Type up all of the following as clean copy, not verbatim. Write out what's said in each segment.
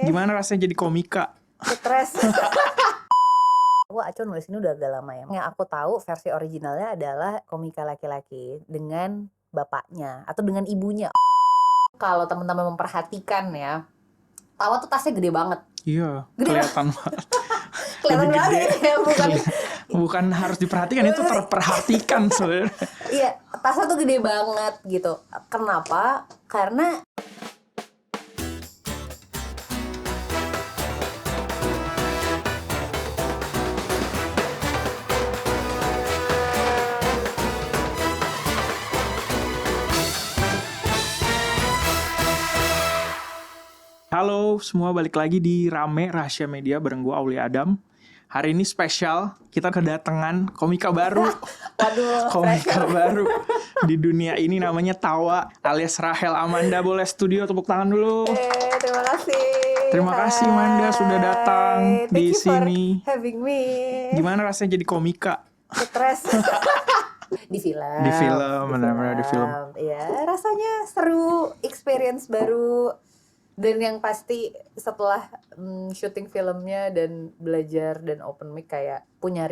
Gimana rasanya jadi komika? Stres. Aku Aco nulis ini udah agak lama ya. Yang aku tahu versi originalnya adalah komika laki-laki dengan bapaknya atau dengan ibunya. Kalau teman-teman memperhatikan ya, Tawa tuh tasnya gede banget. Iya, Gede kelihatan banget. Kelihatan Lebih banget gede. ya, Bukan harus diperhatikan, itu terperhatikan sebenarnya. Iya, tasnya tuh gede banget gitu. Kenapa? Karena Halo semua, balik lagi di Rame Rahasia Media bareng gue Aulia Adam. Hari ini spesial, kita kedatangan komika baru. waduh, Komika baru di dunia ini namanya Tawa alias Rahel Amanda. Boleh studio tepuk tangan dulu. terima kasih. Terima kasih Amanda sudah datang di sini. Having me. Gimana rasanya jadi komika? Stres. Di film. Di film, benar-benar di film. Iya, rasanya seru, experience baru. Dan yang pasti setelah syuting filmnya dan belajar dan open mic kayak punya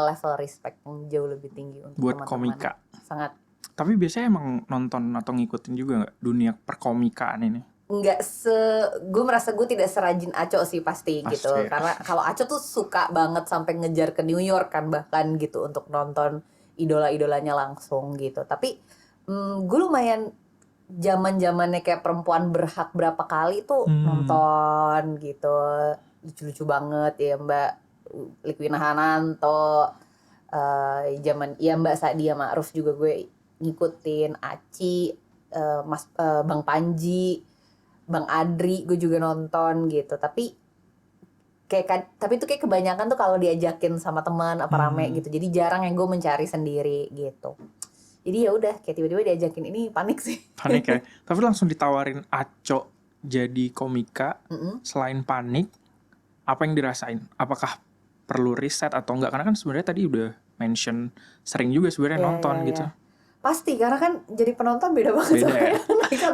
level respect yang jauh lebih tinggi untuk Buat teman-teman. komika. Sangat. Tapi biasanya emang nonton atau ngikutin juga nggak dunia perkomikaan ini? Gue merasa gue tidak serajin Aco sih pasti gitu. Ya. Karena kalau Aco tuh suka banget sampai ngejar ke New York kan bahkan gitu untuk nonton idola-idolanya langsung gitu. Tapi gue lumayan zaman-zamannya kayak perempuan berhak berapa kali tuh nonton gitu. Lucu-lucu banget ya Mbak Likwina Hananto. Zaman ya Mbak Sadia Ma'ruf juga gue ngikutin. Aci, Bang Panji, Bang Adri gue juga nonton gitu. Tapi itu kayak kebanyakan tuh kalau diajakin sama teman apa rame gitu. Jadi jarang yang gue mencari sendiri gitu. Jadi ya udah kayak tiba-tiba diajakin ini panik sih. Panik ya. Tapi langsung ditawarin Aco jadi komika. Selain panik, apa yang dirasain? Apakah perlu riset atau enggak? Karena kan sebenarnya tadi udah mention sering juga sebenarnya nonton gitu. Pasti karena kan jadi penonton beda banget. Beda ya.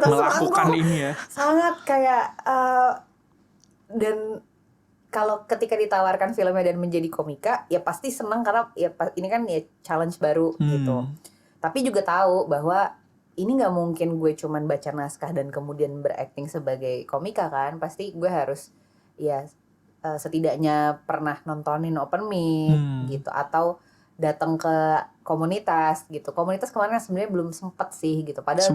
Melakukan ini ya. Sangat kayak dan kalau ketika ditawarkan filmnya dan menjadi komika ya pasti senang karena ya ini kan ya challenge baru gitu. Tapi juga tahu bahwa ini nggak mungkin gue cuman baca naskah dan kemudian berakting sebagai komika kan. Pasti gue harus ya setidaknya pernah nontonin open mic gitu. Atau datang ke komunitas gitu. Komunitas kemarin sebenarnya belum sempet sih gitu. Padahal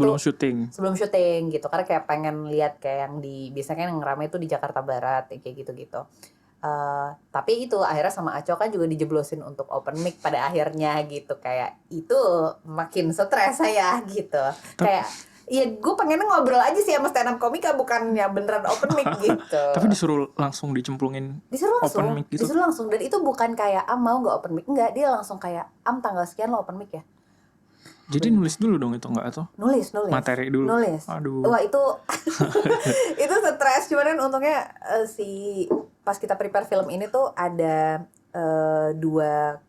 sebelum syuting gitu. Karena kayak pengen lihat kayak yang biasanya yang rame itu di Jakarta Barat kayak gitu-gitu. Tapi itu akhirnya sama Aco kan juga dijeblosin untuk open mic pada akhirnya gitu. Kayak itu makin stres saya gitu. Kayak ya gue pengen ngobrol aja sih sama stand up komika bukannya beneran open mic gitu. Tapi disuruh langsung dicemplungin open mic gitu. Disuruh langsung. Dan itu bukan kayak mau gak open mic. Enggak, dia langsung kayak tanggal sekian lo open mic ya. Jadi nulis dulu dong itu enggak atau? Nulis. Materi dulu. Nulis. Aduh. Wah itu itu stres. Cuman kan untungnya pas kita prepare film ini tuh ada 2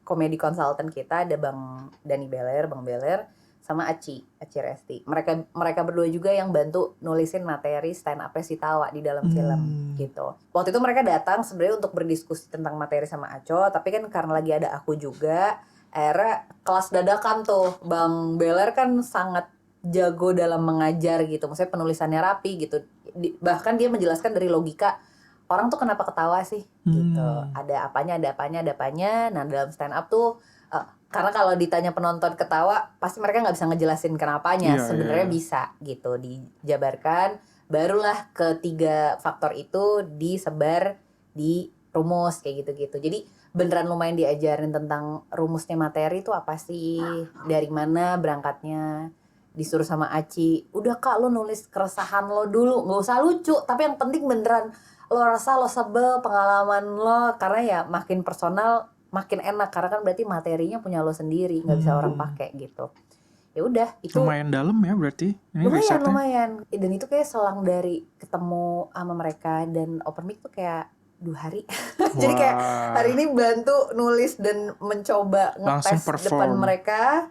komedi konsultan kita, ada Bang Dani Beler, Bang Beler, sama Aci Resti. Mereka berdua juga yang bantu nulisin materi stand up si Tawa di dalam film gitu. Waktu itu mereka datang sebenarnya untuk berdiskusi tentang materi sama Aco, tapi kan karena lagi ada aku juga, akhirnya kelas dadakan tuh. Bang Beler kan sangat jago dalam mengajar gitu, maksudnya penulisannya rapi gitu. Bahkan dia menjelaskan dari logika orang tuh kenapa ketawa sih gitu. Ada apanya. Nah dalam stand up tuh karena kalau ditanya penonton ketawa pasti mereka nggak bisa ngejelasin kenapanya. Sebenarnya bisa gitu dijabarkan. Barulah ketiga faktor itu disebar di rumus kayak gitu-gitu. Jadi beneran lumayan diajarin tentang rumusnya materi itu apa sih, dari mana berangkatnya. Disuruh sama Aci, udah Kak lo nulis keresahan lo dulu, nggak usah lucu, tapi yang penting beneran lo rasa, lo sebel, pengalaman lo, karena ya makin personal makin enak karena kan berarti materinya punya lo sendiri, nggak bisa orang pakai gitu. Ya udah itu lumayan dalam ya berarti ini lumayan dan itu kayak selang dari ketemu sama mereka dan open mic tuh kayak 2 hari. Jadi kayak hari ini bantu nulis dan mencoba ngetes depan mereka,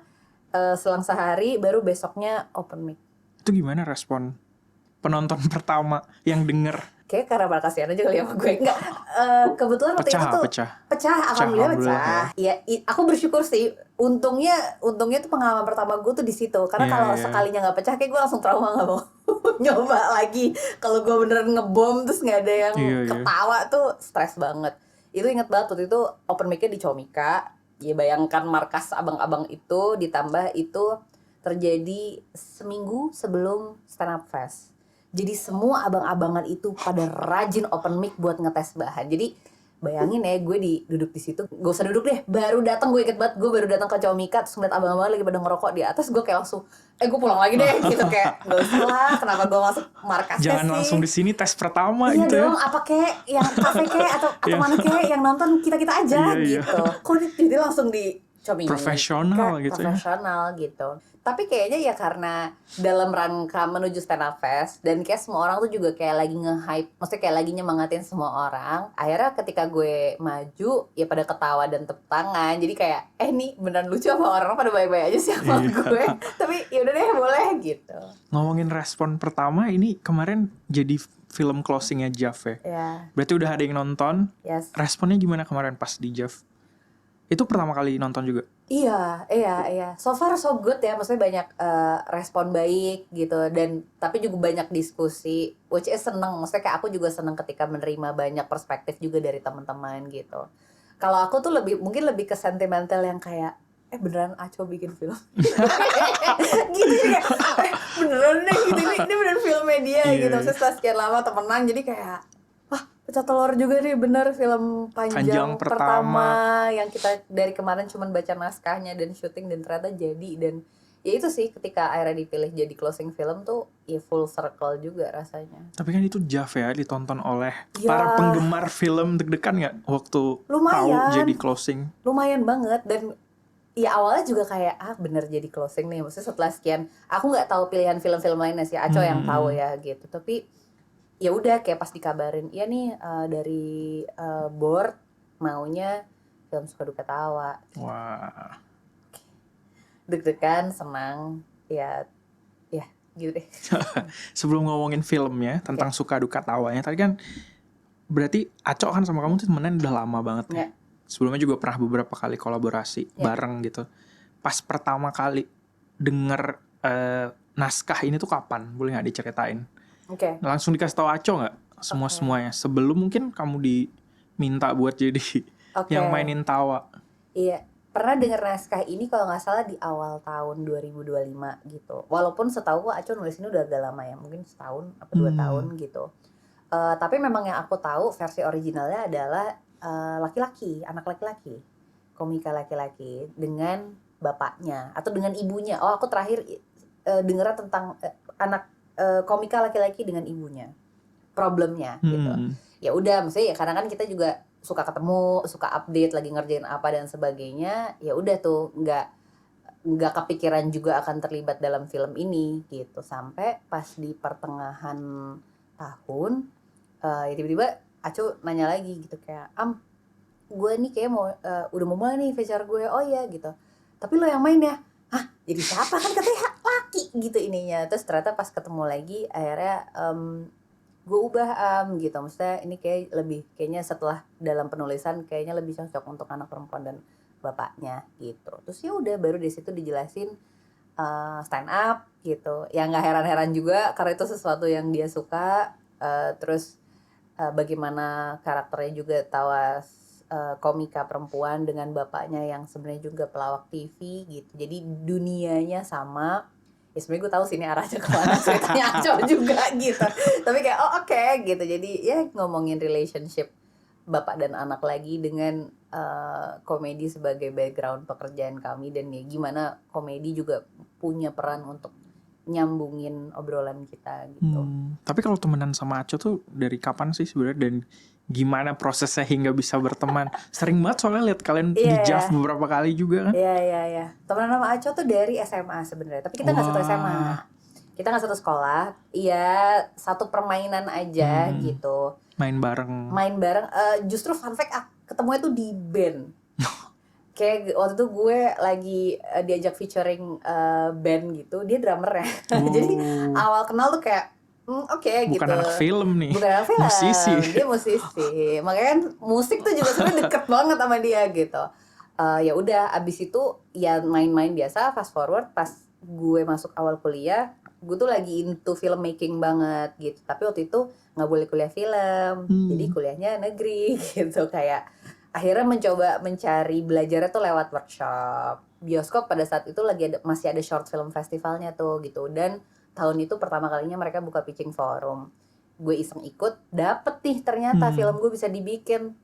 selang sehari baru besoknya open mic. Itu gimana respon penonton pertama yang denger kayak karena kasihan aja kali sama gue. Enggak, kebetulan waktu itu tuh pecah, alhamdulillah pecah. Ya, aku bersyukur sih. Untungnya tuh pengalaman pertama gue tuh di situ. Karena kalau sekalinya nggak pecah, kayak gue langsung trauma, nggak mau nyoba lagi. Kalau gue beneran ngebom terus nggak ada yang ketawa tuh stres banget. Itu inget banget waktu itu open mic-nya di Comika. Ya bayangkan markas abang-abang itu ditambah itu terjadi seminggu sebelum stand up fest. Jadi semua abang-abangan itu pada rajin open mic buat ngetes bahan. Jadi bayangin ya, gue duduk di situ, gak usah duduk deh, baru datang, gue inget banget, gue baru datang ke Comika terus ngeliat abang-abang lagi pada ngerokok di atas, gue kayak langsung gue pulang lagi deh gitu, kayak gak usah lah, kenapa gue masuk markasnya jangan sih, langsung di sini tes pertama iya gitu dong, ya. apa kek yang kafe kek atau mana kek yang nonton kita aja gitu. Kok jadi langsung di Comika profesional gitu gitu. Tapi kayaknya ya karena dalam rangka menuju stand up fest dan kayak semua orang tuh juga kayak lagi nge-hype, maksudnya kayak lagi nyemangatin semua orang. Akhirnya ketika gue maju ya pada ketawa dan tepuk tangan. Jadi kayak nih beneran lucu apa orang pada baik-baik aja sih sama gue. Tapi yaudah deh, boleh gitu. Ngomongin respon pertama, ini kemarin jadi film closingnya JAF ya. Berarti udah ada yang nonton. Responnya gimana kemarin pas di JAF? Itu pertama kali nonton juga? Iya. So far so good ya, maksudnya banyak respon baik gitu, dan tapi juga banyak diskusi, which is seneng. Maksudnya kayak aku juga seneng ketika menerima banyak perspektif juga dari teman-teman gitu. Kalau aku tuh mungkin lebih ke sentimental yang kayak beneran Aco bikin film gitu ya, beneran deh gitu, ini beneran film media gitu. Maksudnya setelah sekian lama temenan, jadi kayak pecah telur juga nih, bener film panjang pertama yang kita dari kemarin cuman baca naskahnya dan syuting dan ternyata jadi. Dan ya itu sih, ketika akhirnya dipilih jadi closing film tuh ya full circle juga rasanya. Tapi kan itu JAF ya, ditonton oleh para penggemar film, deg-degan gak waktu tahu jadi closing? Lumayan banget. Dan ya awalnya juga kayak bener jadi closing nih, maksudnya setelah sekian, aku nggak tahu pilihan film-film lainnya sih, Aco yang tahu ya gitu. Tapi ya udah kayak pas dikabarin, iya nih dari board maunya film Suka Duka Tawa. Wah. Deg-degan, senang, ya gitu deh. Sebelum ngomongin filmnya tentang Suka Duka Tawanya, tadi kan berarti Aco kan sama kamu tuh temenan udah lama banget ya. Sebelumnya juga pernah beberapa kali kolaborasi bareng gitu. Pas pertama kali denger naskah ini tuh kapan? Boleh nggak diceritain? Langsung dikasih tahu Aco nggak semuanya sebelum mungkin kamu diminta buat jadi yang mainin Tawa? Iya, pernah denger naskah ini kalau nggak salah di awal tahun 2025 gitu. Walaupun setahu Aco nulis ini udah agak lama ya, mungkin setahun atau 2 tahun gitu. Tapi memang yang aku tahu versi originalnya adalah laki-laki, anak laki-laki, komika laki-laki dengan bapaknya atau dengan ibunya. Aku terakhir dengernya tentang anak komika laki-laki dengan ibunya, problemnya gitu. Ya udah, maksudnya ya karena kan kita juga suka ketemu, suka update lagi ngerjain apa dan sebagainya. Ya udah tuh nggak kepikiran juga akan terlibat dalam film ini gitu, sampai pas di pertengahan tahun ya tiba-tiba Aco nanya lagi gitu kayak, gue nih kayak mau udah mau mulai nih feature gue. Oh iya gitu, tapi lo yang main ya. Jadi siapa, kan katanya laki gitu ininya. Terus ternyata pas ketemu lagi akhirnya gue ubah gitu. Maksudnya ini kayaknya setelah dalam penulisan kayaknya lebih cocok untuk anak perempuan dan bapaknya gitu. Terus ya udah baru di situ dijelasin stand up gitu. Ya nggak heran-heran juga karena itu sesuatu yang dia suka. Terus bagaimana karakternya juga Tawas, komika perempuan dengan bapaknya yang sebenarnya juga pelawak TV gitu. Jadi dunianya sama. Ya sebenarnya gue tahu sini arahnya kemana, ceritanya Aco juga gitu. Tapi kayak oke gitu. Jadi ya ngomongin relationship bapak dan anak lagi dengan komedi sebagai background pekerjaan kami, dan ya gimana komedi juga punya peran untuk nyambungin obrolan kita gitu. Tapi kalau temenan sama Aco tuh dari kapan sih sebenarnya, dan gimana prosesnya hingga bisa berteman? Sering banget soalnya lihat kalian di JAF beberapa kali juga kan? Iya. Temenan sama Aco tuh dari SMA sebenarnya, tapi kita nggak satu SMA, kita nggak satu sekolah. Iya, satu permainan aja gitu. Main bareng. Justru fun fact, ketemunya tuh di band. Kayak waktu itu gue lagi diajak featuring band gitu, dia drummer ya. Jadi awal kenal tuh kayak Oke, Bukan gitu. anak film nih. Bukan anak film, Musisi. dia musisi. Makanya kan musik tuh juga sebenarnya deket banget sama dia gitu. Ya udah, abis itu ya main-main biasa. Fast forward pas gue masuk awal kuliah, gue tuh lagi into filmmaking banget gitu. Tapi waktu itu nggak boleh kuliah film, jadi kuliahnya negeri gitu. Kayak akhirnya mencoba mencari belajarnya tuh lewat workshop. Bioskop pada saat itu masih ada short film festivalnya tuh gitu. Dan tahun itu pertama kalinya mereka buka pitching forum. Gue iseng ikut, dapet nih ternyata film gue bisa dibikin.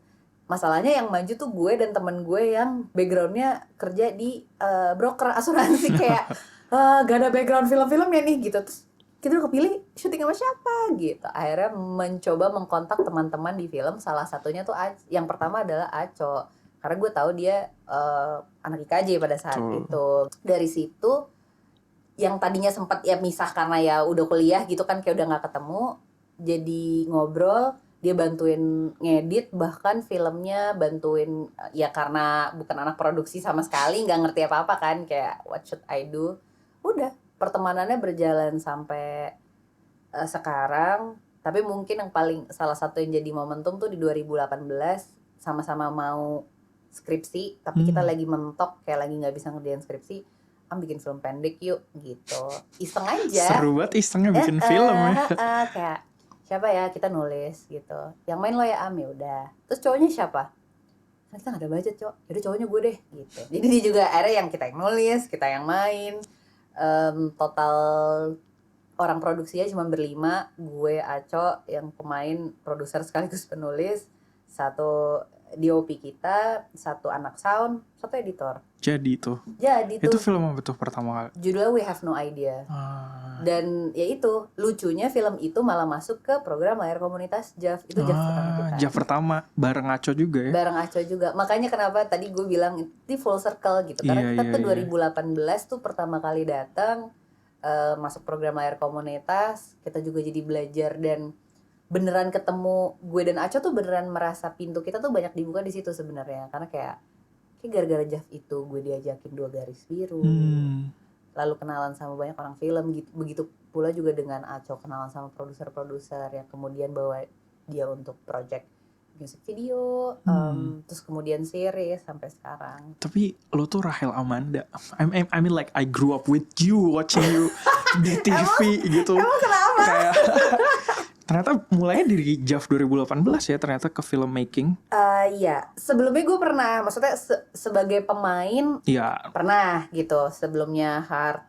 Masalahnya yang maju tuh gue dan temen gue yang backgroundnya kerja di broker asuransi. Kayak gak ada background film-filmnya nih gitu. Terus kita udah kepilih syuting sama siapa gitu. Akhirnya mencoba mengkontak teman-teman di film. Salah satunya tuh yang pertama adalah Aco, karena gue tahu dia anak IKJ pada saat itu. Dari situ yang tadinya sempat ya misah karena ya udah kuliah gitu kan, kayak udah nggak ketemu, jadi ngobrol. Dia bantuin ngedit, bahkan filmnya bantuin ya karena bukan anak produksi sama sekali, nggak ngerti apa-apa kan, kayak what should I do. Udah, pertemanannya berjalan sampai sekarang. Tapi mungkin yang paling salah satu yang jadi momentum tuh di 2018, sama-sama mau skripsi, tapi kita lagi mentok, kayak lagi nggak bisa ngerjain skripsi. Bikin film pendek yuk gitu, iseng aja. Seru banget isengnya bikin film ya. Kayak siapa ya, kita nulis gitu, yang main lo ya ya udah. Terus cowoknya siapa, kan kita nggak ada budget cowok, yaudah cowoknya gue deh gitu. Jadi dia juga ada yang kita yang nulis, kita yang main. Total orang produksinya cuma berlima, gue, Aco yang pemain, produser sekaligus penulis, satu DOP kita, satu anak sound, satu editor. Jadi itu film apa tuh pertama kali? Judulnya We Have No Idea. Dan ya itu lucunya, film itu malah masuk ke program layar komunitas JAF. Itu JAF pertama kita. JAF pertama bareng Aco juga ya. Bareng Aco juga. Makanya kenapa tadi gue bilang itu full circle gitu. Karena kita tuh 2018 tuh pertama kali datang masuk program layar komunitas. Kita juga jadi belajar dan beneran ketemu. Gue dan Aco tuh beneran merasa pintu kita tuh banyak dibuka di situ sebenarnya. Karena kayak gara-gara JAF itu gue diajakin 2 Garis Biru. Lalu kenalan sama banyak orang film gitu. Begitu pula juga dengan Aco, kenalan sama produser-produser yang kemudian bawa dia untuk project music video, terus kemudian series sampai sekarang. Tapi lo tuh Rahel Amanda. I mean like I grew up with you, watching you di TV gitu. Emang kenapa? Kayak ternyata mulainya dari JAF 2018 ya ternyata ke filmmaking. Iya, sebelumnya gue pernah, maksudnya sebagai pemain pernah gitu. Sebelumnya Heart,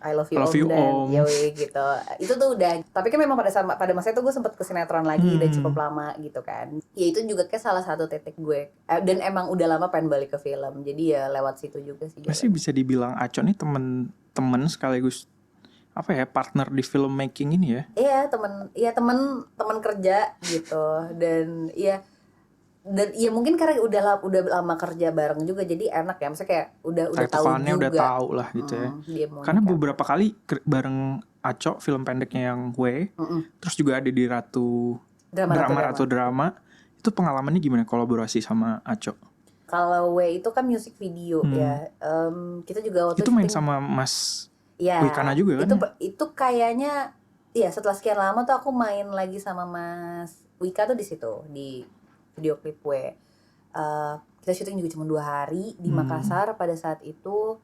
I Love You Om dan Yowie gitu. Itu tuh udah, tapi kan memang pada masa itu gue sempet ke sinetron lagi dan cukup lama gitu kan. Ya itu juga kayak salah satu titik gue. Dan emang udah lama pengen balik ke film. Jadi ya lewat situ juga sih. Masih bisa dibilang Aco nih temen sekaligus apa ya, partner di filmmaking ini ya? Iya teman kerja gitu. Dan ya mungkin karena udah lama kerja bareng juga, jadi enak ya, maksudnya kayak udah tahu juga, udah tahu lah gitu ya. Karena beberapa kali bareng Aco film pendeknya yang Way, terus juga ada di Ratu Drama. Itu pengalamannya gimana kolaborasi sama Aco? Kalau Way itu kan music video ya. Kita juga waktu itu main sama Mas Wikana juga kan? Itu kayaknya ya setelah sekian lama tuh aku main lagi sama Mas Wika tuh di situ, di video klip gue. Kita syuting juga cuma 2 hari di Makassar pada saat itu,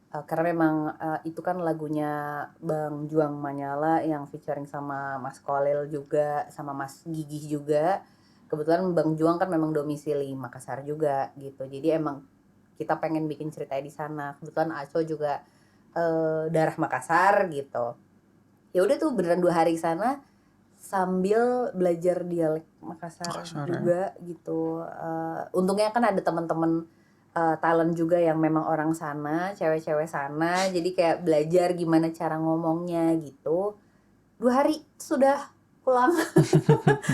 karena memang itu kan lagunya Bang Juang Manyala yang featuring sama Mas Kolil juga, sama Mas Gigih juga. Kebetulan Bang Juang kan memang domisili Makassar juga gitu, jadi emang kita pengen bikin cerita di sana. Kebetulan Aco juga darah Makassar gitu. Ya udah tuh beneran 2 hari sana sambil belajar dialek Makassar juga gitu. Untungnya kan ada teman-teman talent juga yang memang orang sana, cewek-cewek sana. Jadi kayak belajar gimana cara ngomongnya gitu. 2 hari sudah pulang.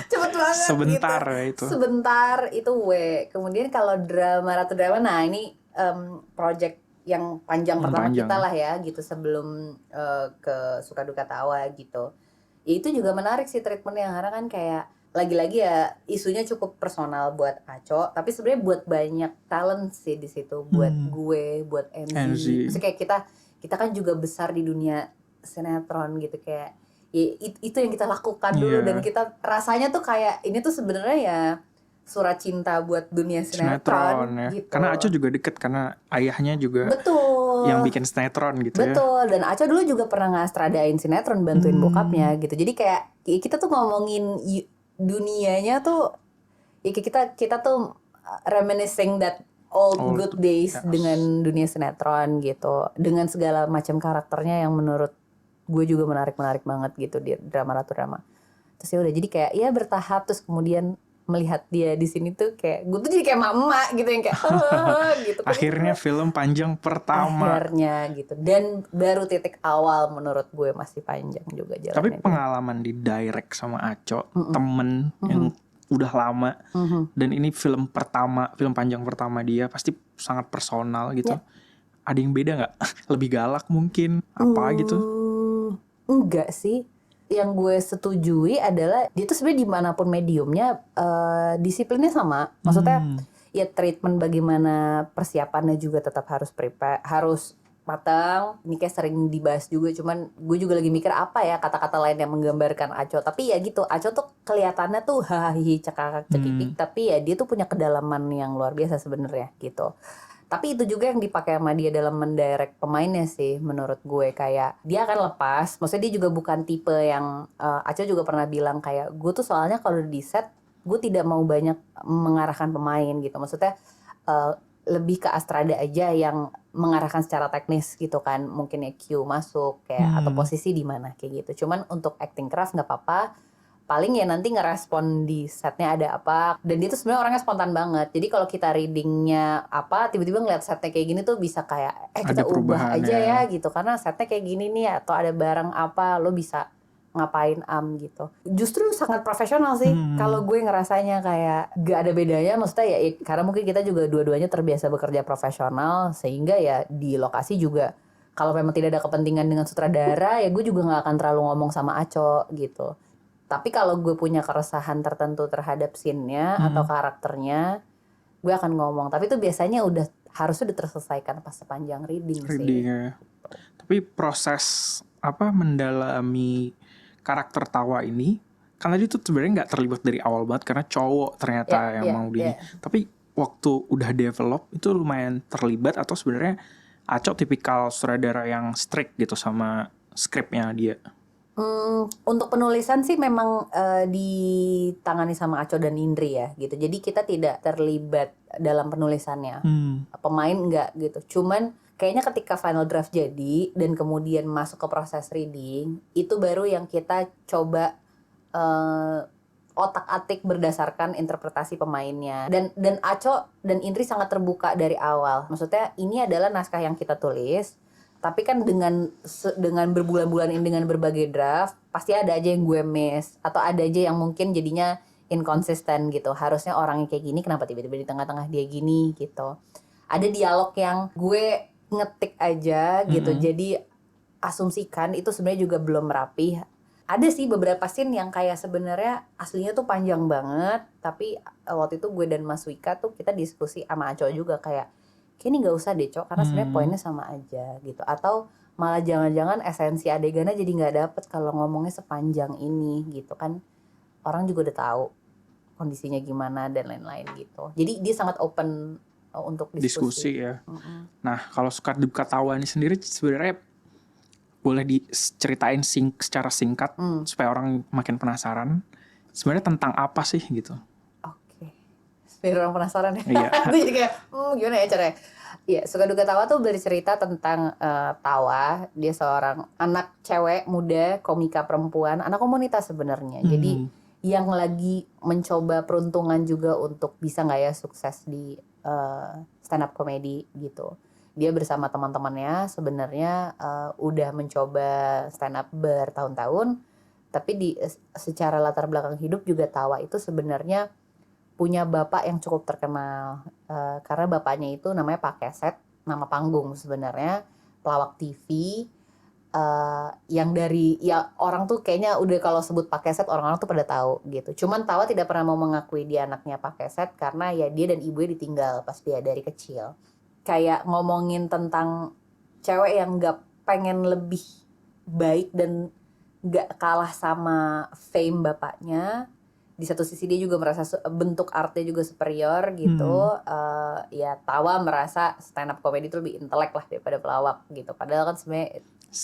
Cepet banget sebentar gitu. Ya itu. Sebentar itu Kemudian kalau Ratu Drama, nah ini project yang panjang pertama kita lah ya gitu, sebelum ke Suka Duka Tawa gitu. Ya itu juga menarik sih treatmentnya, karena kan kayak lagi-lagi ya isunya cukup personal buat Aco, tapi sebenarnya buat banyak talent sih di situ, buat gue, buat Enzi. Maksudnya kayak kita kan juga besar di dunia sinetron gitu, kayak itu yang kita lakukan dulu. Dan kita rasanya tuh kayak ini tuh sebenarnya ya surat cinta buat dunia sinetron ya. gitu. Karena Aco juga deket karena ayahnya juga yang bikin sinetron gitu ya. Betul, dan Aco dulu juga pernah ngastradain sinetron, bantuin bokapnya gitu. Jadi kayak kita tuh ngomongin dunianya tuh ya kita tuh reminiscing that old good days dengan dunia sinetron gitu. Dengan segala macam karakternya yang menurut gue juga menarik banget gitu di drama Ratu Drama. Terus ya udah jadi kayak ya bertahap, terus kemudian melihat dia di sini tuh kayak gue tuh jadi kayak mama gitu yang kayak gitu. Akhirnya film panjang pertama. Akhirnya gitu. Dan baru titik awal menurut gue, masih panjang juga jalannya. Tapi pengalaman di direct sama Aco, temen yang udah lama, dan ini film panjang pertama dia, pasti sangat personal gitu. Ada yang beda nggak? Lebih galak mungkin apa gitu? Enggak sih. Yang gue setujui adalah dia tuh sebenarnya dimanapun mediumnya disiplinnya sama. Maksudnya ya treatment bagaimana persiapannya juga tetap harus harus matang. Ini kayak sering dibahas juga, cuman gue juga lagi mikir apa ya kata-kata lain yang menggambarkan Aco. Tapi ya gitu, Aco tuh kelihatannya tuh hahaha cekakak cekipik, tapi ya dia tuh punya kedalaman yang luar biasa sebenarnya gitu. Tapi itu juga yang dipakai sama dia dalam mendirect pemainnya sih menurut gue. Kayak dia akan lepas, maksudnya dia juga bukan tipe yang Aco juga pernah bilang kayak gue tuh soalnya kalau di set gue tidak mau banyak mengarahkan pemain gitu. Maksudnya lebih ke Astrada aja yang mengarahkan secara teknis gitu kan, mungkin ya cue masuk kayak atau posisi di mana kayak gitu. Cuman untuk acting craft nggak apa-apa, paling ya nanti ngerespon di setnya ada apa. Dan dia tuh sebenarnya orangnya spontan banget. Jadi kalau kita readingnya apa, tiba-tiba ngeliat setnya kayak gini tuh bisa kayak kita ubah aja ya gitu, karena setnya kayak gini nih, atau ada barang apa lo bisa ngapain gitu. Justru sangat profesional sih kalau gue ngerasanya, kayak gak ada bedanya. Maksudnya ya karena mungkin kita juga dua-duanya terbiasa bekerja profesional, sehingga ya di lokasi juga kalau memang tidak ada kepentingan dengan sutradara ya gue juga gak akan terlalu ngomong sama Aco gitu. Tapi kalau gue punya keresahan tertentu terhadap scene-nya atau karakternya, gue akan ngomong. Tapi itu biasanya harusnya udah terselesaikan pas sepanjang reading sih. Ya. Tapi proses mendalami karakter Tawa ini, kan tadi tuh sebenarnya nggak terlibat dari awal banget karena cowok ternyata yang mau di. Tapi waktu udah develop itu lumayan terlibat, atau sebenarnya Aco tipikal sutradara yang strict gitu sama skripnya dia? Untuk penulisan sih memang ditangani sama Aco dan Indri ya gitu. Jadi kita tidak terlibat dalam penulisannya. Pemain enggak gitu. Cuman kayaknya ketika final draft jadi dan kemudian masuk ke proses reading, itu baru yang kita coba otak-atik berdasarkan interpretasi pemainnya. Dan Aco dan Indri sangat terbuka dari awal. Maksudnya ini adalah naskah yang kita tulis, tapi kan dengan berbulan-bulan ini dengan berbagai draft, pasti ada aja yang gue miss, atau ada aja yang mungkin jadinya inkonsisten gitu. Harusnya orangnya kayak gini, kenapa tiba-tiba di tengah-tengah dia gini gitu. Ada dialog yang gue ngetik aja gitu. Jadi asumsikan itu sebenarnya juga belum rapi. Ada sih beberapa scene yang kayak sebenarnya aslinya tuh panjang banget, tapi waktu itu gue dan Mas Wika tuh kita diskusi sama Aco juga kayak ini nggak usah deh Cok, karena sebenarnya poinnya sama aja gitu. Atau malah jangan-jangan esensi adegannya jadi nggak dapet kalau ngomongnya sepanjang ini gitu kan. Orang juga udah tahu kondisinya gimana dan lain-lain gitu. Jadi dia sangat open untuk diskusi ya. Nah kalau Suka Duka Tawa ini sendiri sebenarnya boleh diceritain secara singkat supaya orang makin penasaran. Sebenarnya tentang apa sih gitu? Biar orang penasaran ya. Iya. Jadi kayak gimana ya caranya? Iya, Suka Duka Tawa tuh bercerita tentang Tawa. Dia seorang anak cewek muda, komika perempuan, anak komunitas sebenarnya. Jadi yang lagi mencoba peruntungan juga untuk bisa nggak ya sukses di stand up comedy gitu. Dia bersama teman-temannya sebenarnya udah mencoba stand up bertahun-tahun, tapi secara latar belakang hidup juga Tawa itu sebenarnya punya bapak yang cukup terkenal, karena bapaknya itu namanya Pak Keset, nama panggung sebenarnya, pelawak TV, yang dari ya orang tuh kayaknya udah kalau sebut Pak Keset orang-orang tuh pada tahu gitu. Cuman Tawa tidak pernah mau mengakui dia anaknya Pak Keset karena ya dia dan ibunya ditinggal pas dia dari kecil. Kayak ngomongin tentang cewek yang nggak pengen lebih baik dan nggak kalah sama fame bapaknya. Di satu sisi dia juga merasa bentuk artnya juga superior gitu. Ya Tawa merasa stand up comedy itu lebih intelek lah daripada pelawak gitu. Padahal kan sebenarnya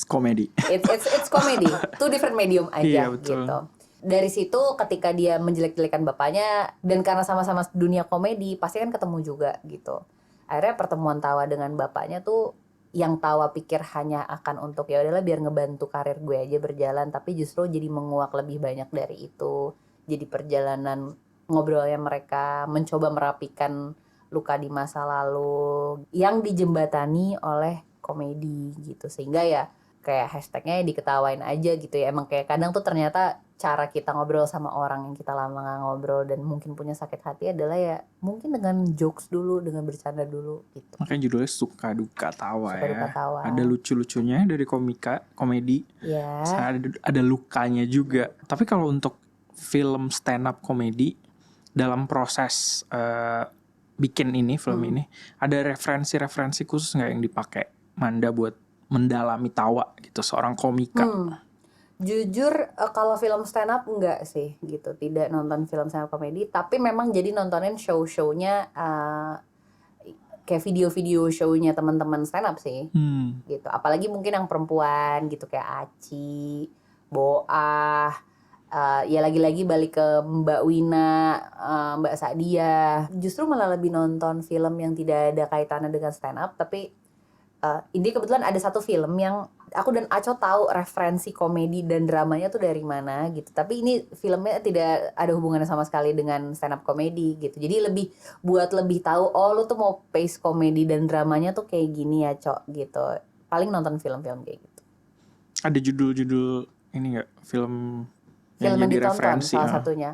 Komedi. it's comedy, two different medium aja Iya, betul. gitu. Dari situ ketika dia menjelek-jelekan bapaknya dan karena sama-sama dunia komedi pasti kan ketemu juga gitu. Akhirnya pertemuan Tawa dengan bapaknya tuh yang Tawa pikir hanya akan untuk ya udahlah biar ngebantu karir gue aja berjalan, tapi justru jadi menguak lebih banyak dari itu. Jadi perjalanan ngobrolnya mereka mencoba merapikan luka di masa lalu yang dijembatani oleh komedi gitu, sehingga ya kayak hashtagnya diketawain aja gitu ya. Emang kayak kadang tuh ternyata cara kita ngobrol sama orang yang kita lama gak ngobrol dan mungkin punya sakit hati adalah ya mungkin dengan jokes dulu, dengan bercanda dulu gitu. Makanya judulnya Suka Duka Tawa Suka ya. Duka Tawa. Ada lucu-lucunya dari komedi. Ya. Ada lukanya juga. Tapi kalau untuk film stand up komedi dalam proses bikin ini film ini ada referensi khusus nggak yang dipakai Manda buat mendalami Tawa gitu seorang komika? Jujur kalau film stand up enggak sih gitu, tidak nonton film stand up komedi, tapi memang jadi nontonin show-shownya kayak video-video show-nya teman-teman stand up sih gitu. Apalagi mungkin yang perempuan gitu kayak Aci, Boah, ya lagi-lagi balik ke Mbak Wina, Mbak Sadia. Justru malah lebih nonton film yang tidak ada kaitannya dengan stand up, tapi ini kebetulan ada satu film yang aku dan Aco tahu referensi komedi dan dramanya tuh dari mana gitu. Tapi ini filmnya tidak ada hubungannya sama sekali dengan stand up komedi gitu. Jadi lebih buat lebih tahu oh lu tuh mau pace komedi dan dramanya tuh kayak gini ya, Cok gitu. Paling nonton film-film kayak gitu. Ada judul-judul ini enggak film yang jadi ditonton referensi salah satunya.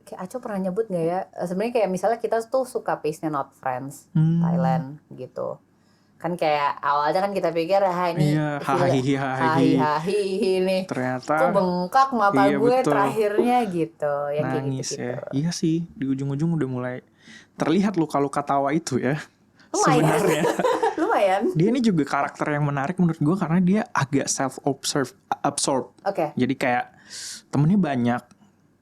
Kayak Aco pernah nyebut nggak ya? Sebenarnya kayak misalnya kita tuh suka pace-nya Not Friends Thailand gitu. Kan kayak awalnya kan kita pikir ini iya, hahihi nih. Ternyata tuh bengkak mata iya, gue betul. terakhirnya gitu. Yang kayak nangis gitu-gitu. ya. Iya sih, di ujung-ujung udah mulai terlihat luka-luka Tawa itu ya. Lumayan. Sebenarnya. Lumayan. Dia ini juga karakter yang menarik menurut gue karena dia agak absorb. Oke. Jadi kayak temennya banyak,